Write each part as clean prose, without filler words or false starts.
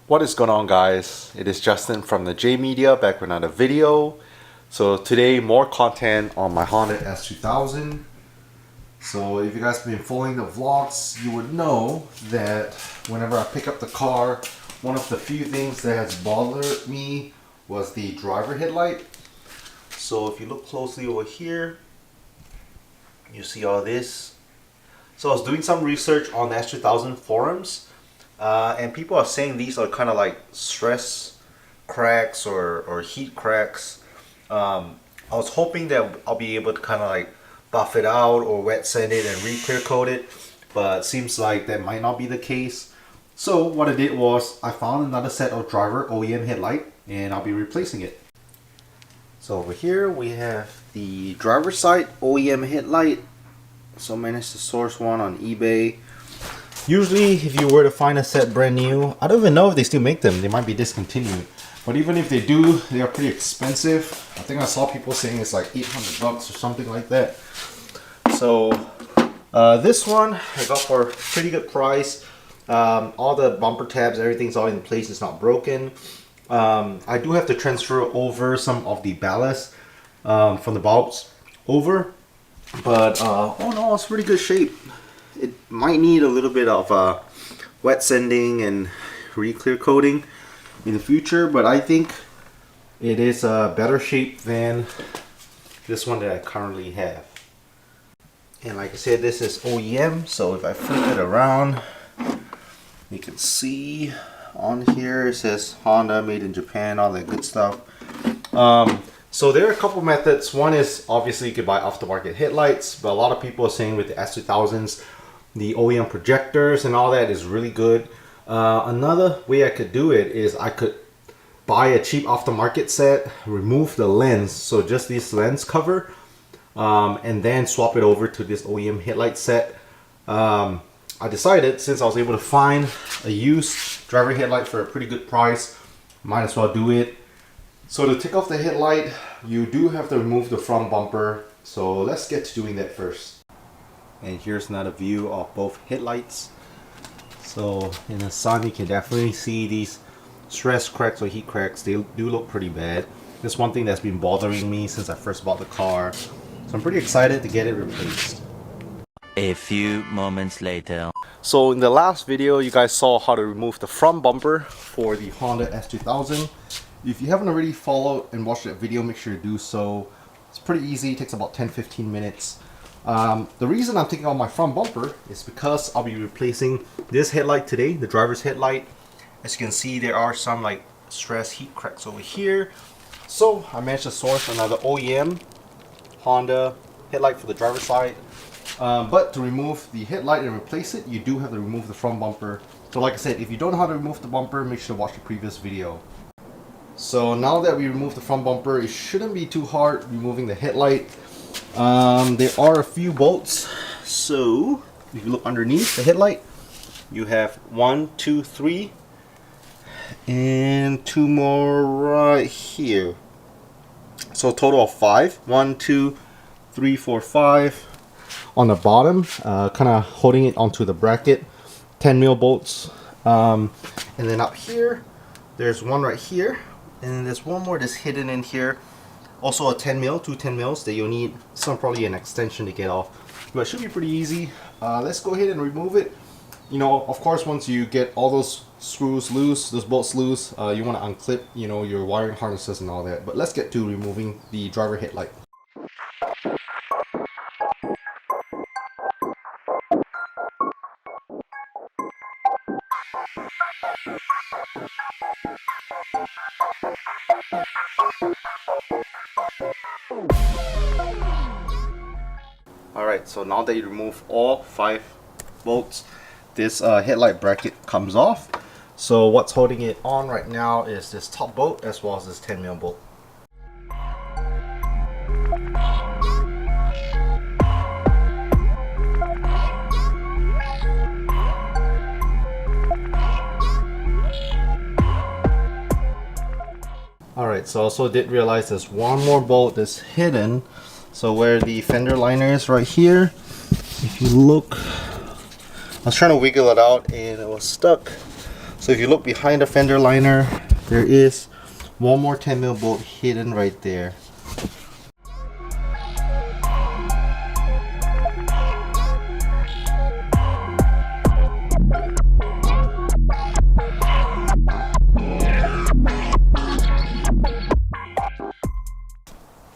What is going on, guys? It is Justin from the J Media back with another video. So today more content on my Honda S2000. So if you guys have been following the vlogs, you would know that whenever I pick up the car, one of the few things that has bothered me was the driver headlight. So if you look closely over here, you see all this. So I was doing some research on the S2000 forums. And people are saying these are kind of like stress cracks or heat cracks. I was hoping that I'll be able to kind of like buff it out or wet sand it and re-clear coat it, but seems like that might not be the case. So what I did was I found another set of driver OEM headlight and I'll be replacing it. So over here we have the driver side OEM headlight. So I managed to source one on eBay. Usually if you were to find a set brand new, I don't even know if they still make them, they might be discontinued. But even if they do, they are pretty expensive. I think I saw people saying it's like 800 bucks or something like that. So this one I got for a pretty good price. All the bumper tabs, everything's all in place, it's not broken. I do have to transfer over some of the ballast from the bulbs over. But oh no, it's pretty good shape. It might need a little bit of wet sanding and re-clear coating in the future, but I think it is a better shape than this one that I currently have. And like I said, this is OEM, so if I flip it around, you can see on here it says Honda, made in Japan, all that good stuff. So there are a couple methods. One is obviously you could buy aftermarket headlights, but a lot of people are saying with the S2000s, the OEM projectors and all that is really good. Another way I could do it is I could buy a cheap aftermarket set, remove the lens, so just this lens cover, and then swap it over to this OEM headlight set. I decided since I was able to find a used driver headlight for a pretty good price, might as well do it. So to take off the headlight, you do have to remove the front bumper. So let's get to doing that first. And here's another view of both headlights. So in the sun you can definitely see these stress cracks or heat cracks. They do look pretty bad. That's one thing that's been bothering me since I first bought the car. So I'm pretty excited to get it replaced. A few moments later. So in the last video you guys saw how to remove the front bumper for the Honda S2000. If you haven't already followed and watched that video, make sure to do so. It's pretty easy, it takes about 10-15 minutes. The reason I'm taking out my front bumper is because I'll be replacing this headlight today, the driver's headlight. As you can see, there are some like stress heat cracks over here. So I managed to source another OEM Honda headlight for the driver's side. But to remove the headlight and replace it, you do have to remove the front bumper. So like I said, if you don't know how to remove the bumper, make sure to watch the previous video. So now that we removed the front bumper, it shouldn't be too hard removing the headlight. There are a few bolts. So if you look underneath the headlight, you have 1, 2, 3, and 2 more right here. So a total of 5. 1, 2, 3, 4, 5 on the bottom, kind of holding it onto the bracket. 10mm bolts, and then up here, there's one right here. And then there's one more that's hidden in here. Also a 10mm, 2 10mm that you'll need probably an extension to get off. But it should be pretty easy. Let's go ahead and remove it. You know, of course, once you get all those screws loose, those bolts loose, you want to unclip, you know, your wiring harnesses and all that. But let's get to removing the driver headlight. Alright, so now that you remove all 5 bolts, this headlight bracket comes off. So what's holding it on right now is this top bolt as well as this 10mm bolt. Alright, so I also did realize there's one more bolt that's hidden. So where the fender liner is right here, if you look, I was trying to wiggle it out and it was stuck. So if you look behind the fender liner, there is one more 10mm bolt hidden right there.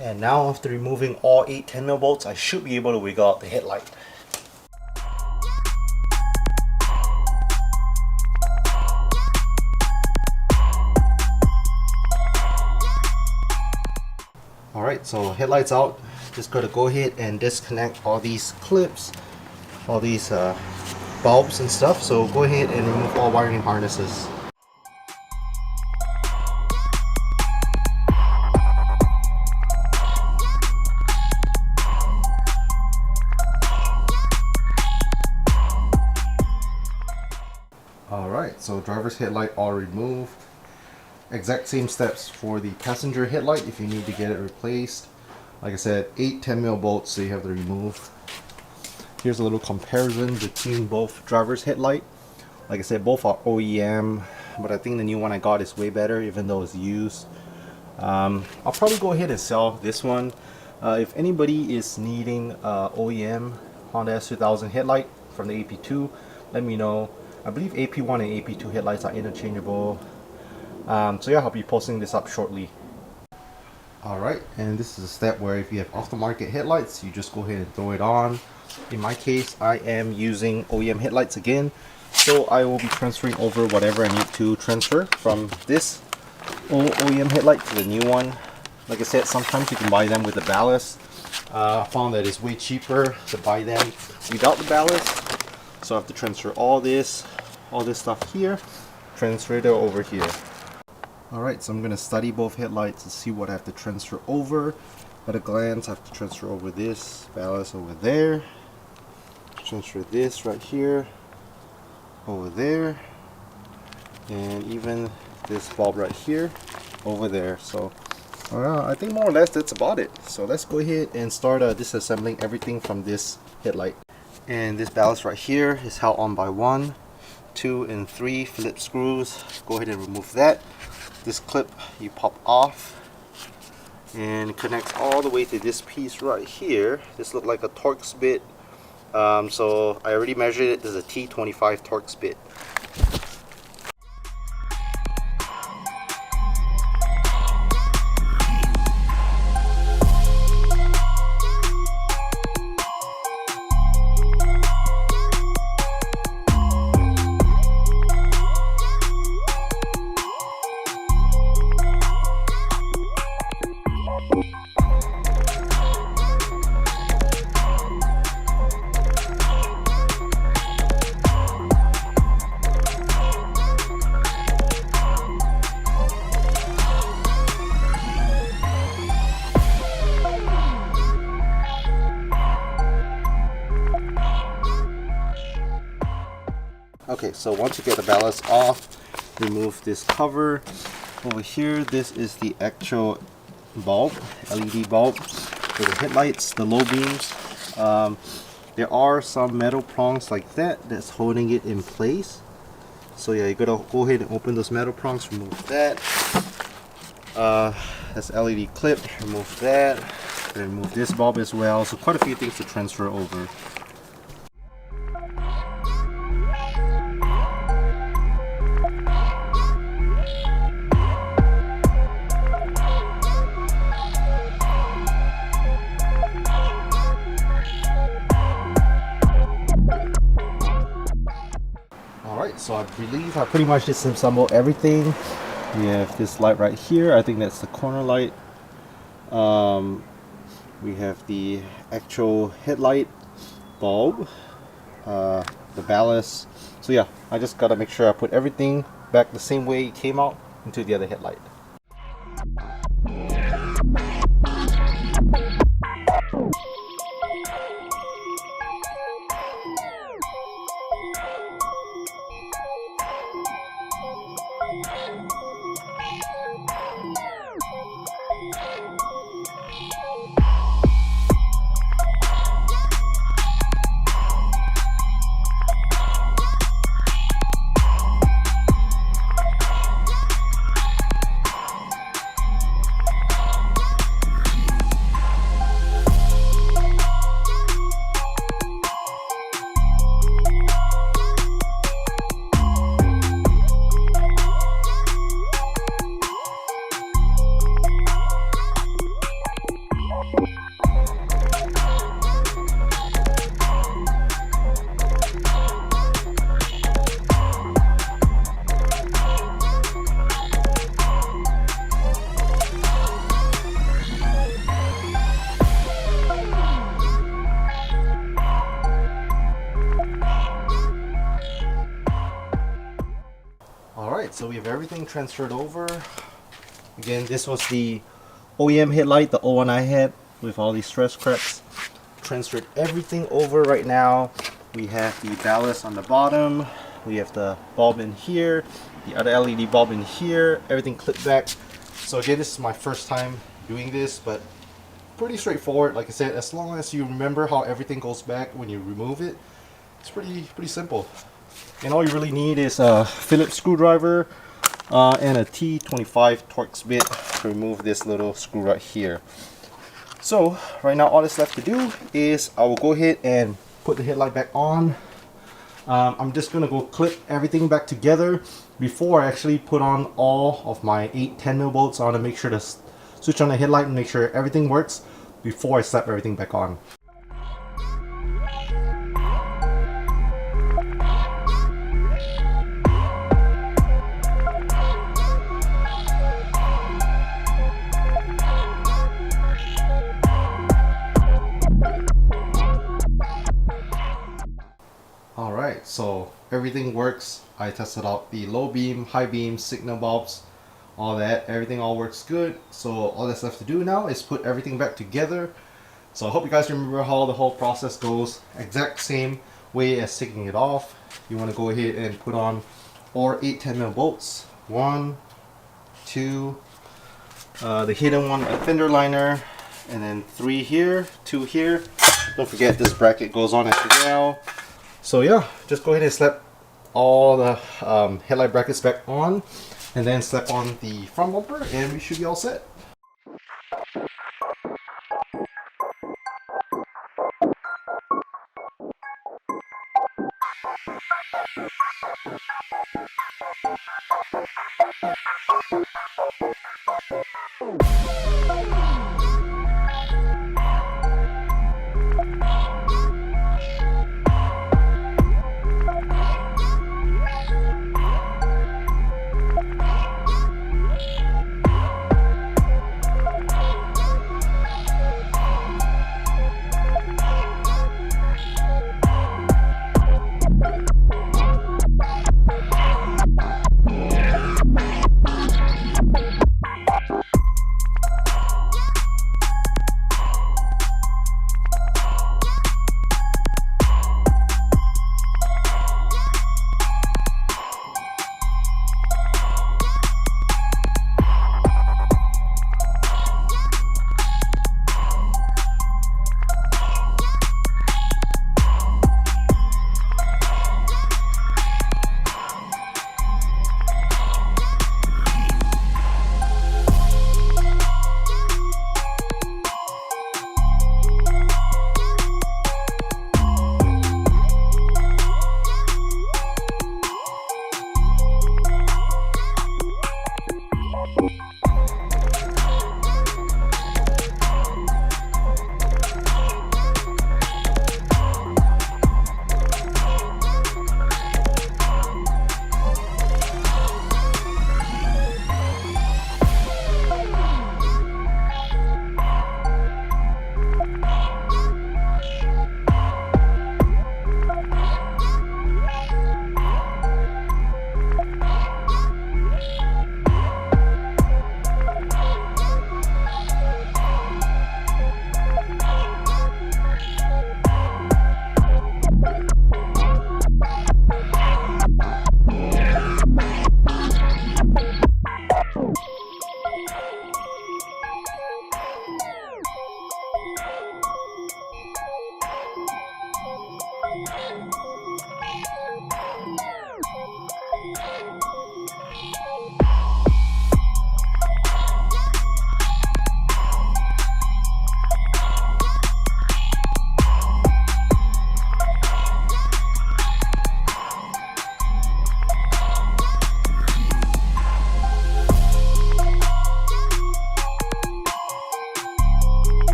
And now after removing all 8 10mm bolts, I should be able to wiggle out the headlight. Alright, so headlights out. Just gotta go ahead and disconnect all these clips, all these bulbs and stuff. So go ahead and remove all wiring harnesses. Alright, so driver's headlight all removed. Exact same steps for the passenger headlight if you need to get it replaced. Like I said, 8 10mm bolts, so you have to remove. Here's a little comparison between both driver's headlight. Like I said, both are OEM, but I think the new one I got is way better even though it's used. I'll probably go ahead and sell this one. If anybody is needing OEM Honda S2000 headlight from the AP2, let me know. I believe AP1 and AP2 headlights are interchangeable. So yeah, I'll be posting this up shortly. Alright, and this is a step where if you have aftermarket headlights, you just go ahead and throw it on. In my case, I am using OEM headlights again, so I will be transferring over whatever I need to transfer from this old OEM headlight to the new one. Like I said, sometimes you can buy them with the ballast. I found that it's way cheaper to buy them without the ballast. So I have to transfer all this stuff here, transfer it over here. Alright, so I'm going to study both headlights to see what I have to transfer over. At a glance, I have to transfer over this ballast over there, transfer this right here over there, and even this bulb right here over there. So I think more or less that's about it. So let's go ahead and start disassembling everything from this headlight. And this ballast right here is held on by 1, 2, and 3 Phillips screws. Go ahead and remove that. This clip you pop off and it connects all the way to this piece right here. This looks like a Torx bit. So I already measured it. This is a T25 Torx bit. Okay, so once you get the ballast off, remove this cover. Over here, this is the actual bulb, LED bulb for the headlights, the low beams. There are some metal prongs like that that's holding it in place. So yeah, you gotta go ahead and open those metal prongs, remove that. That's LED clip, remove that. Remove this bulb as well. So quite a few things to transfer over. So I believe I pretty much disassembled everything. We have this light right here. I think that's the corner light. We have the actual headlight bulb, the ballast. So yeah, I just gotta make sure I put everything back the same way it came out into the other headlight. Alright, so we have everything transferred over. Again, this was the OEM headlight, the old one I had with all these stress cracks. Transferred everything over right now. We have the ballast on the bottom. We have the bulb in here, the other LED bulb in here, everything clipped back. So again, this is my first time doing this, but pretty straightforward. Like I said, as long as you remember how everything goes back when you remove it, it's pretty simple. And all you really need is a Phillips screwdriver and a T25 Torx bit to remove this little screw right here. So right now all that's left to do is I will go ahead and put the headlight back on. I'm just gonna go clip everything back together before I actually put on all of my 8 10mm bolts. I want to make sure to switch on the headlight and make sure everything works before I slap everything back on. Alright, so everything works. I tested out the low beam, high beam, signal bulbs, all that. Everything all works good. So all that's left to do now is put everything back together. So I hope you guys remember how the whole process goes. Exact same way as taking it off. You want to go ahead and put on all 8 10mm bolts. 1, 2, the hidden one, a fender liner, and then 3 here, 2 here. Don't forget this bracket goes on as well. So yeah, just go ahead and slap all the headlight brackets back on, and then slap on the front bumper, and we should be all set.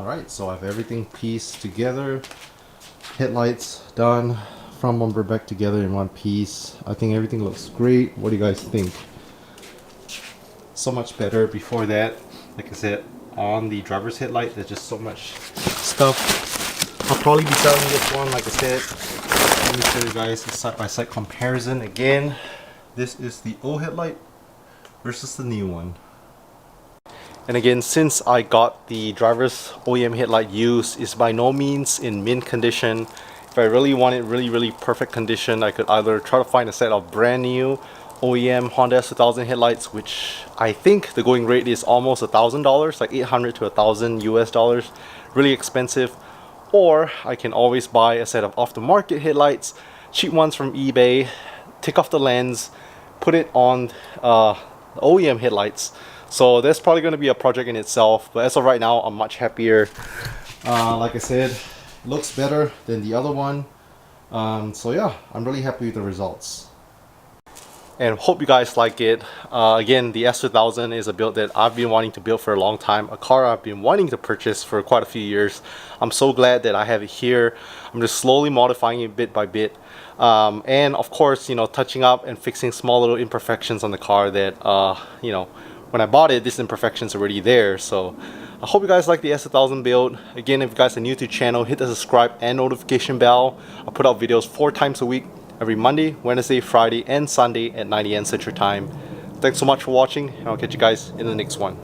Alright, so I have everything pieced together. Headlights done, front bumper back together in one piece. I think everything looks great. What do you guys think? So much better. Before that, like I said, on the driver's headlight there's just so much stuff. I'll probably be selling this one, like I said. Let me show you guys a side-by-side comparison again. This is the old headlight versus the new one. And again, since I got the driver's OEM headlight used, it's by no means in mint condition. If I really wanted really perfect condition, I could either try to find a set of brand new OEM Honda S2000 headlights, which I think the going rate is almost $1,000, like 800 to 1,000 US dollars, really expensive. Or I can always buy a set of off-the-market headlights, cheap ones from eBay, take off the lens, put it on the OEM headlights. So that's probably going to be a project in itself, but as of right now, I'm much happier. Like I said, looks better than the other one. So yeah, I'm really happy with the results. And hope you guys like it. Again, the S2000 is a build that I've been wanting to build for a long time, a car I've been wanting to purchase for quite a few years. I'm so glad that I have it here. I'm just slowly modifying it bit by bit. And of course, you know, touching up and fixing small little imperfections on the car that, you know, when I bought it, this imperfection's already there. So I hope you guys like the S2000 build. Again, if you guys are new to the channel, hit the subscribe and notification bell. I put out videos 4 times a week, every Monday, Wednesday, Friday, and Sunday at 9 AM Central Time. Thanks so much for watching, and I'll catch you guys in the next one.